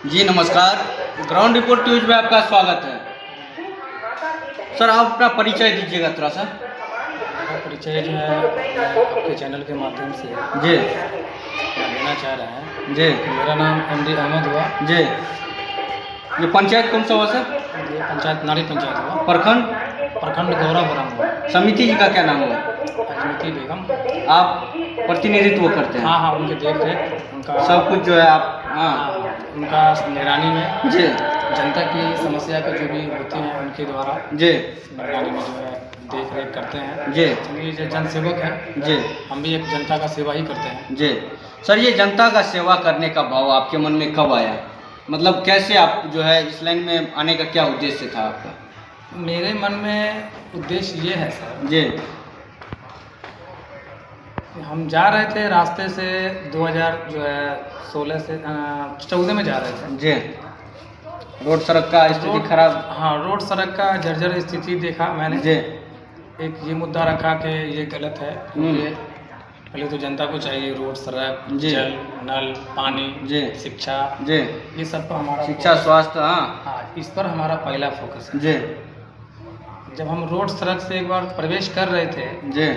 जी नमस्कार, ground report news में आपका स्वागत है। सर आप अपना परिचय दीजिएगा थोड़ा सा। मेरा परिचय जो है आपके चैनल के माध्यम से जी देना चाह रहे हैं। जी मेरा नाम MD अहमद हुआ। जी। ये पंचायत कौन सा हुआ सर? ये पंचायत नारी पंचायत हुआ, प्रखंड गौरापुरम हुआ, समिति जी का क्या नाम हुआ? अजमती बेगम। आप प्रतिनिधित्व करते हैं? हाँ हाँ, उनके देख रेख उनका सब कुछ जो है आप? हाँ उनका निगरानी में जी जनता की समस्या के जो भी होती हैं उनके द्वारा जी निगरानी में जो है देख रेख करते हैं। जी चलिए, जो जन सेवक हैं जी हम भी एक जनता का सेवा ही करते हैं। जी। सर ये जनता का सेवा करने का भाव आपके मन में कब आया? मतलब कैसे आप जो है इस लाइन में आने का क्या उद्देश्य था आपका? मेरे मन में उद्देश्य ये है सर, जी हम जा रहे थे रास्ते से 2016 से 14 में जा रहे थे। जी। रोड सड़क का स्थिति खराब? हाँ, रोड सड़क का जर्जर स्थिति देखा मैंने। जी एक ये मुद्दा रखा कि ये गलत है, क्योंकि पहले तो जनता को चाहिए रोड सड़क, जी। जल, नल, पानी, जी शिक्षा, जी। ये सब पर हमारा शिक्षा स्वास्थ्य हाँ, इस पर हमारा पहला फोकस है। जी जब हम रोड सड़क से एक बार प्रवेश कर रहे थे, जी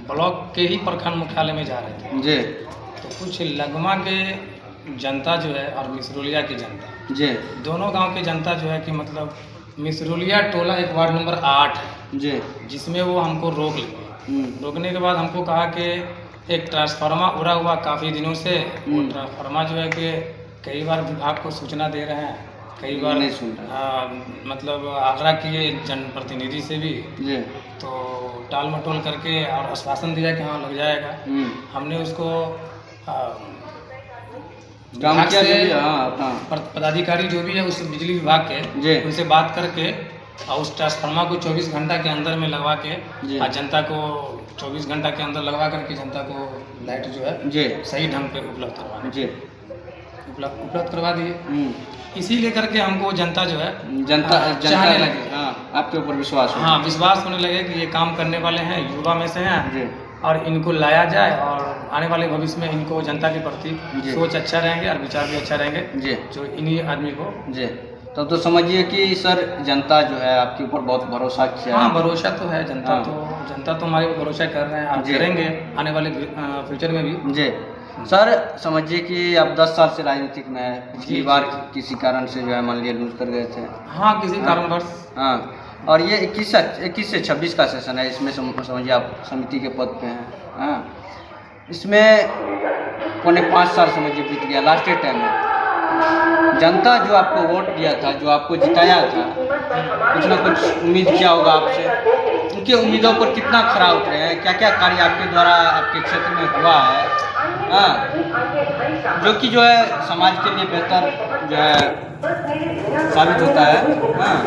ब्लॉक के ही प्रखंड मुख्यालय में जा रहे थे, जी तो कुछ लगमा के जनता जो है और मिसरोलिया की जनता, जी दोनों गांव की जनता जो है कि मतलब मिसरोलिया टोला एक वार्ड नंबर 8 है, जी जिसमें वो हमको रोक लिए। रोकने के बाद हमको कहा कि एक ट्रांसफार्मर उड़ा हुआ काफ़ी दिनों से, वो ट्रांसफार्मर जो है कि कई बार विभाग को सूचना दे रहे हैं, कई बार नहीं सुन रहा। मतलब आग्रह किए जनप्रतिनिधि से भी, जी तो टाल मटोल करके और आश्वासन दिया कि हाँ लग जाएगा। हमने उसको काम विभाग किया से जो भी, हाँ अपना पदाधिकारी जो भी है उस बिजली विभाग के, जी उनसे बात करके और उस ट्रांसफार्मर को 24 घंटा के अंदर में लगवा के जी और जनता को 24 घंटा के अंदर लगवा करके जनता को लाइट जो है जी सही ढंग पे उपलब्ध करवाने जी उपलब्ध करवा दिए। इसी लेकर के हमको जनता जो है जनता चाहने लगे। हाँ आपके ऊपर विश्वास हो? हाँ, विश्वास होने लगे कि ये काम करने वाले हैं, युवा में से हैं, जी और इनको लाया जाए और आने वाले भविष्य में इनको जनता के प्रति जी। सोच अच्छा रहेंगे और विचार भी अच्छा रहेंगे, जी जो इन्हीं आदमी को। जी। तब तो समझिए कि सर जनता जो है आपके ऊपर बहुत भरोसा किया हाँ, है। भरोसा तो है जनता। हाँ। तो जनता तो हमारे ऊपर भरोसा कर रहे हैं और जी। करेंगे आने वाले फ्यूचर में भी। जी सर, समझिए कि आप 10 साल से राजनीतिक में है। पिछली जी, बार जी। किसी कारण से जो है मान लिया लूज कर गए थे। हाँ, किसी हाँ। कारणवश। हाँ, और ये 21 से 26 का सेशन है। इसमें समझिए आप समिति के पद पे हैं। हाँ, इसमें पौने 5 साल समझिए बीत गया, लास्ट टाइम है। जनता जो आपको वोट दिया था, जो आपको जिताया था, कुछ ना कुछ उम्मीद किया होगा आपसे। उनकी उम्मीदों पर कितना खरा उतरे हैं? क्या क्या कार्य आपके द्वारा आपके क्षेत्र में हुआ है, हाँ, जो कि जो है समाज के लिए बेहतर जो है साबित होता है? हाँ,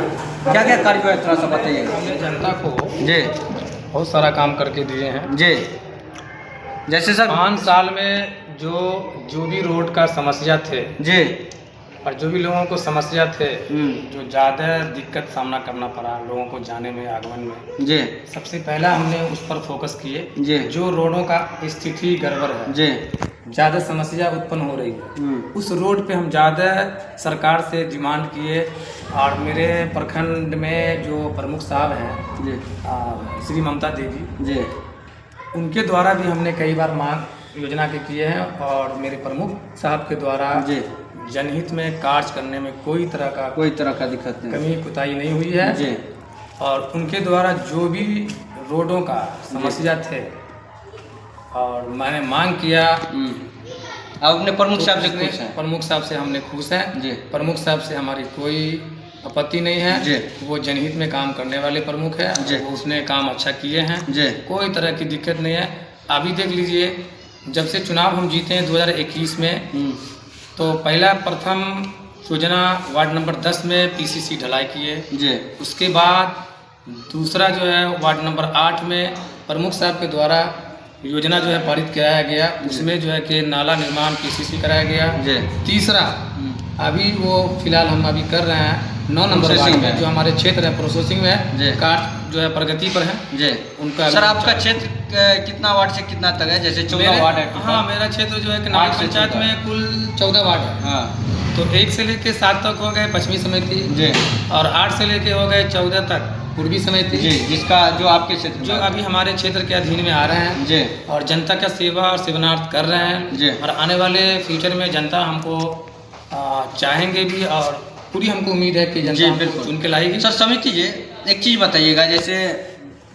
क्या क्या कार्य हुआ है थोड़ा सा बताइएगा। हमने जनता को जी बहुत सारा काम करके दिए हैं। जी। जैसे सर 5 साल में जो भी रोड का समस्या थे जी और जो भी लोगों को समस्या थे, जो ज़्यादा दिक्कत सामना करना पड़ा लोगों को जाने में, आगमन में, जी सबसे पहला हमने उस पर फोकस किए। जी जो रोडों का स्थिति गड़बड़ है, जी ज़्यादा समस्या उत्पन्न हो रही है, उस रोड पे हम ज़्यादा सरकार से डिमांड किए। और मेरे प्रखंड में जो प्रमुख साहब हैं जी श्री ममता देवी, जी उनके द्वारा भी हमने कई बार मांग योजना के किए हैं। और मेरे प्रमुख साहब के द्वारा जी जनहित में कार्य करने में कोई तरह का दिक्कत नहीं। कमी कुताही नहीं हुई है। जी और उनके द्वारा जो भी रोडों का समस्या थे और मैंने मांग किया, आप अपने प्रमुख साहब से खुश हैं? प्रमुख साहब से हमने खुश हैं जी प्रमुख साहब से हमारी कोई आपत्ति नहीं है जी। वो जनहित में काम करने वाले प्रमुख है, जी। वो उसने काम अच्छा किए हैं, जी कोई तरह की दिक्कत नहीं है। अभी देख लीजिए, जब से चुनाव हम जीते हैं 2021 में, तो पहला प्रथम योजना वार्ड नंबर 10 में PCC ढलाई किए। जी उसके बाद दूसरा जो है वार्ड नंबर 8 में प्रमुख साहब के द्वारा योजना जो है पारित कराया गया, उसमें जो है कि नाला निर्माण PCC कराया गया। जी तीसरा अभी वो फिलहाल हम अभी कर रहे हैं 9 नंबर वार्ड में, जो हमारे क्षेत्र है प्रोसेसिंग में जी। कार्य जो है प्रगति पर है जी उनका। सर आपका क्षेत्र कितना वार्ड से कितना तक है? जैसे 14 वार्ड है। हाँ, मेरा क्षेत्र जो है कि नारी पंचायत में कुल 14 वार्ड है। हाँ तो 1 से लेके 7 तक हो गए पश्चिमी समिति, जी, और 8 से लेके हो गए 14 तक पूर्वी समिति, जी, जिसका जो आपके क्षेत्र जो में अभी हमारे क्षेत्र के अधीन में आ रहे हैं, जी, और जनता का सेवा और सेवनार्थ कर रहे हैं। जी। और आने वाले फ्यूचर में जनता हमको चाहेंगे भी, और पूरी हमको उम्मीद है कि जी, जनता हमको बिल्कुल। चुन के लाएगी। सर समिति जी, एक चीज़ बताइएगा, जैसे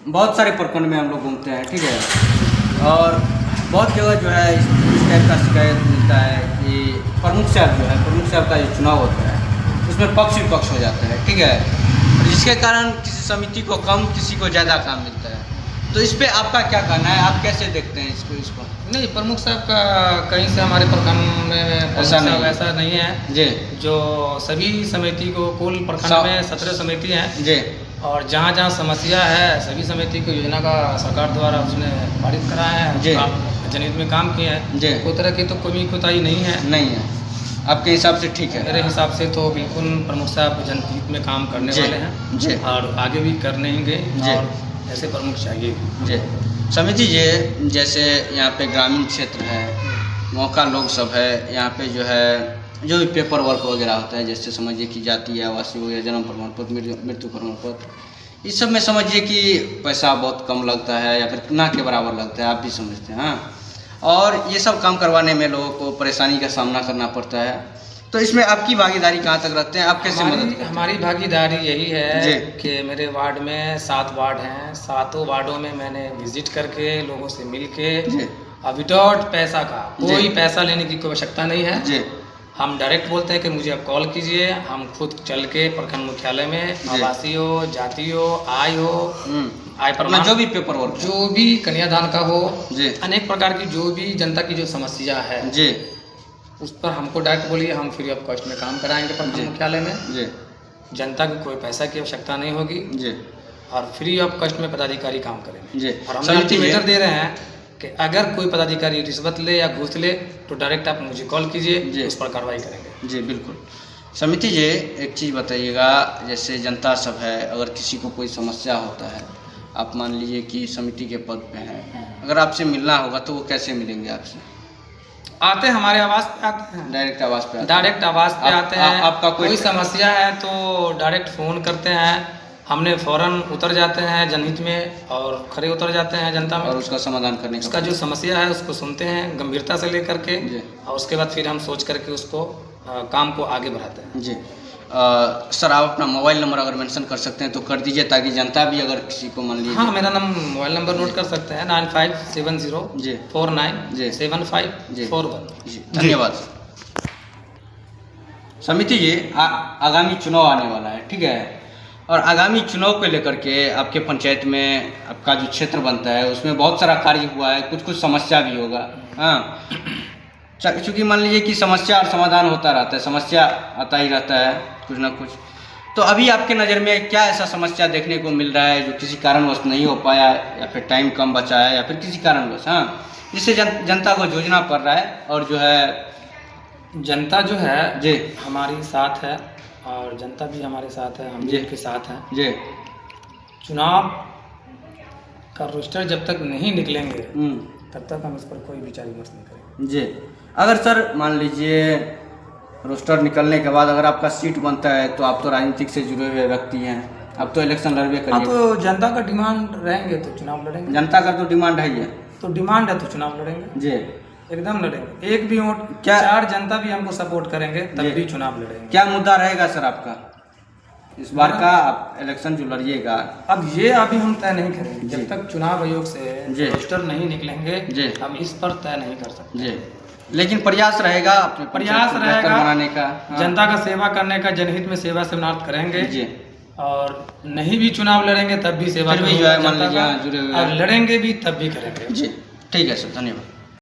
बहुत सारे प्रखंड में हम लोग घूमते हैं, ठीक है, और बहुत जगह जो है इस टाइप का शिकायत मिलता है कि प्रमुख साहब जो है, प्रमुख साहब का जो चुनाव होता है उसमें पक्ष विपक्ष हो जाता है, ठीक है, जिसके कारण किसी समिति को कम, किसी को ज़्यादा काम मिलता है। तो इस पे आपका क्या कहना है, आप कैसे देखते हैं इसको? नहीं, प्रमुख साहब का कहीं से हमारे प्रखंड में ऐसा नहीं है जी, जो सभी समिति को, कुल प्रखंड में 17 समिति हैं, जी, और जहाँ जहाँ समस्या है सभी समिति को योजना का सरकार द्वारा उसने पारित कराया है, जी, जनहित में काम किए हैं। जी, कोई तरह की तो कोई कोताही नहीं है। नहीं है आपके हिसाब से? ठीक है, मेरे हिसाब से तो बिल्कुल प्रमुख साहब जनहित में काम करने जी, वाले हैं, जी, और आगे भी करनेंगे, जी, और ऐसे प्रमुख चाहिए। जी। समिति जी, जैसे यहाँ पे ग्रामीण क्षेत्र है, मौका लोग सब है, यहाँ पे जो है जो भी पेपर वर्क वगैरह होता है, जैसे समझिए कि जाति आवासीय वगैरह, जन्म प्रमाण पत्र, मृत्यु प्रमाण पत्र, इस सब में समझिए कि पैसा बहुत कम लगता है या फिर ना के बराबर लगता है, आप भी समझते हैं। हाँ, और ये सब काम करवाने में लोगों को परेशानी का सामना करना पड़ता है, तो इसमें आपकी भागीदारी कहाँ तक रखते हैं, आप कैसे मदद? हमारी भागीदारी यही जी। है कि मेरे वार्ड में 7 वार्ड हैं, 7 वार्डों में मैंने विजिट करके लोगों से मिल के, जी, विदाउट पैसा का, जी। कोई पैसा लेने की कोई आवश्यकता नहीं है। जी, हम डायरेक्ट बोलते हैं कि मुझे आप कॉल कीजिए, हम खुद चल के प्रखंड मुख्यालय में आवासीय हो, जाति हो, आय हो, आय प्रमाण, जो भी पेपर वर्क, जो भी कन्यादान का हो, जी, अनेक प्रकार की जो भी जनता की जो समस्या है, जी, उस पर हमको डायरेक्ट बोलिए, हम फ्री ऑफ कॉस्ट में काम कराएंगे प्रखंड मुख्यालय में। जी, जनता को कोई पैसा की आवश्यकता नहीं होगी, जी, और फ्री ऑफ कॉस्ट में पदाधिकारी काम करेंगे। जी। और हम समिति अल्टीमेटर दे रहे हैं कि अगर कोई पदाधिकारी रिश्वत ले या घूस ले तो डायरेक्ट आप मुझे कॉल जी। कीजिए, उस पर कार्रवाई करेंगे। जी, बिल्कुल। समिति जी, एक चीज़ बताइएगा, जैसे जनता सब है, अगर किसी को कोई समस्या होता है, आप मान लीजिए कि समिति के पद पे हैं, अगर आपसे मिलना होगा तो वो कैसे मिलेंगे आपसे? आते हैं, हमारे आवास पे आते हैं, डायरेक्ट आवाज़ पे? डायरेक्ट आवास पे आते हैं। आपका कोई समस्या है तो डायरेक्ट फ़ोन करते हैं, हमने फ़ौरन उतर जाते हैं जनहित में, और खड़े उतर जाते हैं जनता में, और उसका समाधान करने उसका जो समस्या है उसको सुनते हैं गंभीरता से लेकर के, जी, और उसके बाद फिर हम सोच करके उसको काम को आगे बढ़ाते हैं। जी। सर, आप अपना मोबाइल नंबर अगर मेंशन कर सकते हैं तो कर दीजिए, ताकि जनता भी अगर किसी को मान लीजिए। हाँ, मेरा मोबाइल नंबर नोट कर सकते हैं, 9570 जी, 4975 जी, 41। जी, धन्यवाद। समिति जी, आगामी चुनाव आने वाला है, ठीक है, और आगामी चुनाव को लेकर के आपके पंचायत में आपका जो क्षेत्र बनता है उसमें बहुत सारा कार्य हुआ है, कुछ कुछ समस्या भी होगा। हाँ, चूँकि मान लीजिए कि समस्या और समाधान होता रहता है, समस्या आता ही रहता है कुछ ना कुछ, तो अभी आपके नज़र में क्या ऐसा समस्या देखने को मिल रहा है जो किसी कारणवश नहीं हो पाया, या फिर टाइम कम बचा है, या फिर किसी कारणवश, हाँ, जिससे जनता को जूझना पड़ रहा है, और जो है जनता जो है जी, हमारी साथ है, और जनता भी हमारे साथ है, हम जी, उनके साथ हैं। जी, चुनाव का रोस्टर जब तक नहीं निकलेंगे तब तक हम इस पर कोई विचार विमर्श नहीं करेंगे। जी। अगर सर मान लीजिए रोस्टर निकलने के बाद अगर आपका सीट बनता है, तो आप तो राजनीतिक से जुड़े हुए व्यक्ति हैं, अब तो इलेक्शन लड़बे हाँ, करिए। तो जनता का डिमांड रहेंगे तो चुनाव लड़ेंगे, जनता का तो डिमांड है ही है, तो डिमांड है तो चुनाव लड़ेंगे, जी, एकदम लड़ेंगे। एक भी वोट, क्या 4 जनता भी हमको सपोर्ट करेंगे जी। तब भी चुनाव लड़ेंगे। क्या मुद्दा रहेगा सर आपका इस बार का, आप इलेक्शन जो लड़िएगा? अब ये अभी हम तय नहीं करेंगे, जी। जब तक चुनाव आयोग जी। से रोस्टर नहीं निकलेंगे जी। हम इस पर तय नहीं कर सकते। जी, लेकिन प्रयास रहेगा अपने प्रयास पंचायत को बेहतर रहेगा बनाने का, हाँ। जनता का सेवा करने का, जनहित में सेवा सेवनार्थ करेंगे, जी, और नहीं भी चुनाव लड़ेंगे तब भी सेवा फिर भी करेंगे जो है मान जनता लीजिए का, हाँ, जुड़े हुए और हैं। लड़ेंगे भी तब भी करेंगे। जी, ठीक है सर, धन्यवाद।